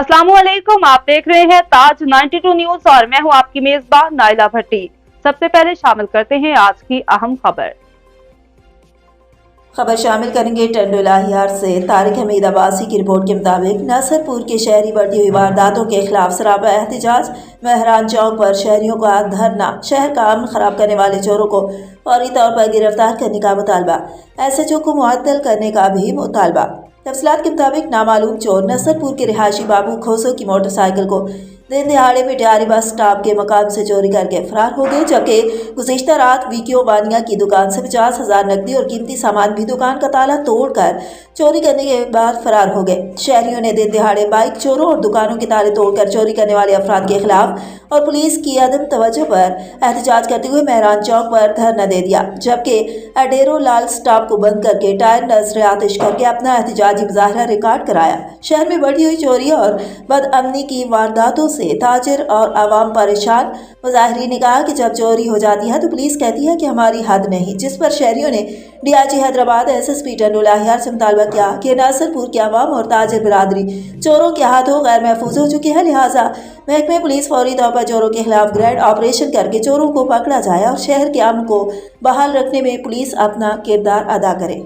अस्सलामुअलैकुम, आप देख रहे हैं ताज 92 न्यूज और मैं हूं आपकी मेजबान नाइला भट्टी। सबसे पहले शामिल करते हैं आज की अहम खबर शामिल करेंगे टंडोला हियार से। तारिक हमीद अब्बासी की रिपोर्ट के मुताबिक नसरपुर के शहरी बढ़ती हुई वारदातों के खिलाफ सरापा एहतजाज। मेहरान चौक पर शहरियों का धरना। शहर का अमन खराब करने वाले चोरों को फौरी तौर पर गिरफ्तार करने का मुतालबा। SHO को मुअत्तल करने का भी मुतालबा। तफसीलात के मुताबिक नामालूम चोर नसरपुर के रिहायशी बाबू खोसो की मोटरसाइकिल को दिन दिहाड़े पिटियारी बस स्टॉप के मकाम से चोरी करके फरार हो गए, जबकि गुज़िश्ता रात वीकियो बानिया की दुकान से 50,000 नकदी और कीमती सामान भी दुकान का ताला तोड़कर चोरी करने के बाद फरार हो गए। शहरियों ने दिन दिहाड़े बाइक चोरों और दुकानों के ताले तोड़कर चोरी करने वाले अफराद के खिलाफ और पुलिस की अदम तवज्जो पर एहतजाज करते हुए मेहरान चौक पर धरना दे दिया, जबकि अडेरो लाल स्टॉप को बंद करके टायर नजर आतिश करके अपना एहतजाजी मुजाहरा रिकॉर्ड कराया। शहर में बढ़ी हुई चोरी और बदअमनी की वारदातों से ताजिर और आवाम परेशान। मुजाहिरीन ने कहा कि जब चोरी हो जाती है तो पुलिस कहती है कि हमारी हद नहीं, जिस पर शहरियों ने DIG हैदराबाद SSP टंडोला हियार से मुतालबा किया कि नसरपुर के आवाम और ताजिर बिरादरी चोरों के हाथों गैर महफूज हो चुकी है, लिहाजा महकमे पुलिस फौरी तौर पर चोरों के खिलाफ ग्रैंड ऑपरेशन करके चोरों को पकड़ा जाए और शहर के अमन को बहाल रखने में पुलिस अपना किरदार अदा करे।